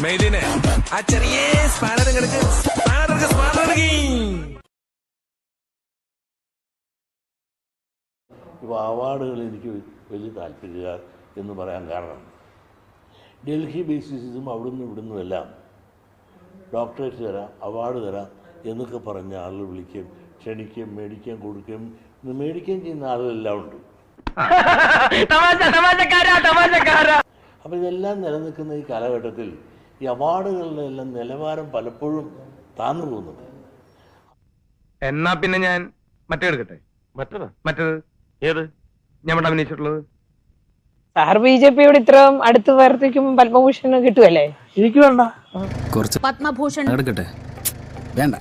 മെയ്ദിനെ ആ ചെറിയ സ്പാനർ ഇപ്പോൾ അവാർഡുകൾ എനിക്ക് വലിയ താല്പര്യമില്ല എന്ന് പറയാൻ കാരണം ഡൽഹി ബേസിസും അവിടുന്ന് ഇവിടുന്നും എല്ലാം ഡോക്ടറേറ്റ് തരാം, അവാർഡ് തരാം എന്നൊക്കെ പറഞ്ഞ ആളുകൾ വിളിക്കുകയും ക്ഷണിക്കുകയും മേടിക്കുകയും കൊടുക്കുകയും മേടിക്കുകയും ചെയ്യുന്ന ആളുകളെല്ലാം ഉണ്ട്. അപ്പോൾ ഇതെല്ലാം നിലനിൽക്കുന്ന ഈ കാലഘട്ടത്തിൽ ഈ അവാർഡുകളുടെ എല്ലാം നിലവാരം പലപ്പോഴും താന്നു പോകുന്നുണ്ട്. എന്നാ പിന്നെ ഞാൻ മറ്റേ എടുക്കട്ടെ. മറ്റേത് ഏത് ഞാൻ അഭിനയിച്ചിട്ടുള്ളത്? സാർ BJPയോട് ഇത്രയും അടുത്ത് പ്രവർത്തിക്കുമ്പോൾ പത്മഭൂഷൺ കിട്ടുമല്ലേ? എനിക്ക് വേണ്ട, പത്മഭൂഷൺ എടുക്കട്ടെ. വേണ്ട,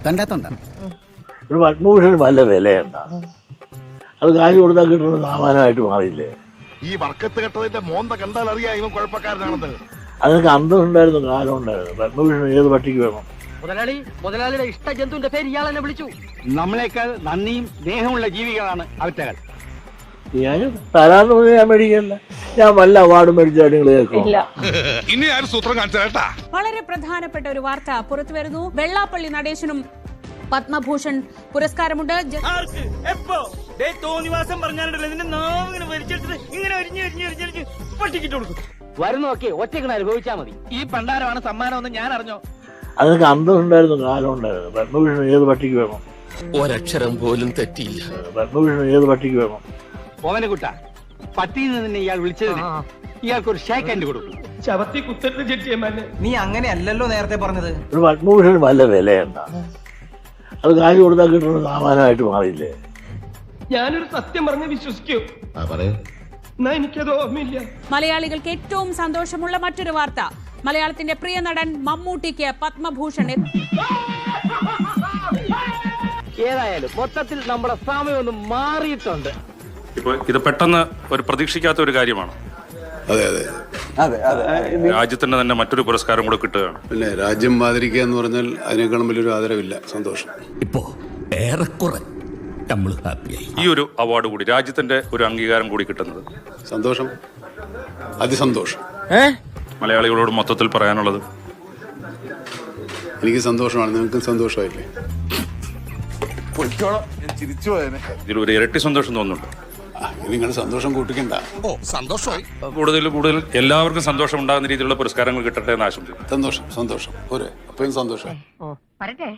കണ്ടാത്തോണ്ട. ഒരു പത്മഭൂഷൺ വല്ല വിലയുണ്ട. അത് കാശ് കൊടുത്താൽ കിട്ടുന്ന സാമാനമായിട്ട് മാറിയില്ലേ? ഈ വർക്കത്ത് കെട്ടതിന്റെ മോന്ത കണ്ടാൽ അറിയാം ഇവൻ കുഴപ്പക്കാരനാണെന്ന്. അതൊക്കെ അന്തം ഉണ്ടായിരുന്നു, കാലം ഉണ്ടായിരുന്നു. പത്മഭൂഷൺ ഏത് പട്ടിക്ക് വേണം? മുതലാളിയുടെ ഇഷ്ട ജന്തുവിന്റെ പേര് ഇയാൾ എന്നെ വിളിച്ചു. നമ്മളെക്കാൾ നന്ദിയും സ്നേഹമുള്ള ജീവികളാണ് അവറ്റകൾ. ഞാൻ തരാന്ന് പറഞ്ഞാൽ ഞാൻ മേടിക്കല്ല. ഞാൻ വല്ല അവാർഡ് മേടിച്ചാൽ നിങ്ങൾ കേൾക്കും. ഇനി ആരും സൂത്രം കാണിച്ചാ. വളരെ പ്രധാനപ്പെട്ട ഒരു വാർത്ത പുറത്തു വരുന്നു. വെള്ളാപ്പള്ളി നടേശനും പത്മഭൂഷൺ പുരസ്കാരമുണ്ട്. വരുന്നൊക്കെ ഒറ്റയ്ക്ക് അനുഭവിച്ചാൽ മതി. ഈ പണ്ടാരമാണ് സമ്മാനം ഞാൻ അറിഞ്ഞോ. അതൊക്കെ അന്തം ഉണ്ടായിരുന്നു, കാലം ഉണ്ടായിരുന്നു. പത്മഭൂഷൺ ഏത് പട്ടിക്ക് വേണം? ഒരക്ഷരം പോലും തെറ്റിയില്ല. പത്മഭൂഷൺ ഏത് പട്ടിക്ക് വേണം? ഓമനക്കുട്ട, പട്ടിയിൽ നിന്ന് ഇയാൾ വിളിച്ചതിന് ഇയാൾക്കൊരു ഷേക്ക് ഹാൻഡ് കൊടുക്കും. ചവത്തി കുത്തരുത് ചെട്ടിയമ്മ. നീ അങ്ങനെയല്ലല്ലോ നേരത്തെ പറഞ്ഞത്. ഒരു പത്മഭൂഷൺ വല്ല വിലയുണ്ട. അത് കാശ് കൊടുത്താൽ കിട്ടുന്ന സാമാനമായിട്ട് മാറിയില്ലേ? ഞാനൊരു സത്യം പറഞ്ഞ് വിശ്വസിക്കൂ. എന്നാ എനിക്കത് ഓർമ്മയില്ല. മലയാളികൾക്ക് ഏറ്റവും സന്തോഷമുള്ള മറ്റൊരു വാർത്ത. മലയാളത്തിന്റെ പ്രിയ നടൻ മമ്മൂട്ടിക്ക് പത്മഭൂഷൺ. ഏതായാലും മൊത്തത്തിൽ നമ്മുടെ സമയം ഒന്ന് മാറിയിട്ടുണ്ട്. ഇപ്പൊ ഇത് പെട്ടെന്ന് ഒരു പ്രതീക്ഷിക്കാത്ത ഒരു കാര്യമാണ്. രാജ്യത്തിന് തന്നെ മറ്റൊരു പുരസ്കാരം കൂടെ കിട്ടുകയാണ്. പിന്നെ രാജ്യം ആദരിക്കുക എന്ന് പറഞ്ഞാൽ അതിനേക്കാളും വലിയൊരു ആദരവില്ല. സന്തോഷം. ഇപ്പോ ഏറെക്കുറെ നമ്മൾ ഹാപ്പിയായി. ഈ ഒരു അവാർഡ് കൂടി, രാജ്യത്തിന്റെ ഒരു അംഗീകാരം കൂടി കിട്ടുന്നത് സന്തോഷം, അതിസന്തോഷം. മലയാളികളോട് മൊത്തത്തിൽ പറയാനുള്ളത് എനിക്ക് സന്തോഷമാണ്, നിങ്ങൾക്കും സന്തോഷമായില്ലേ? ഇതിലൊരു ഇരട്ടി സന്തോഷം തോന്നുന്നുണ്ട്. നിങ്ങൾ സന്തോഷം കൂട്ടിക്കണ്ട. സന്തോഷമായി. കൂടുതൽ എല്ലാവർക്കും സന്തോഷം ഉണ്ടാകുന്ന രീതിയിലുള്ള പുരസ്കാരങ്ങൾ കിട്ടട്ടെ എന്ന് ആശംസിക്കുന്നു. സന്തോഷം, സന്തോഷം. പോരെ, അപ്പോഴും സന്തോഷം. വരട്ടെ.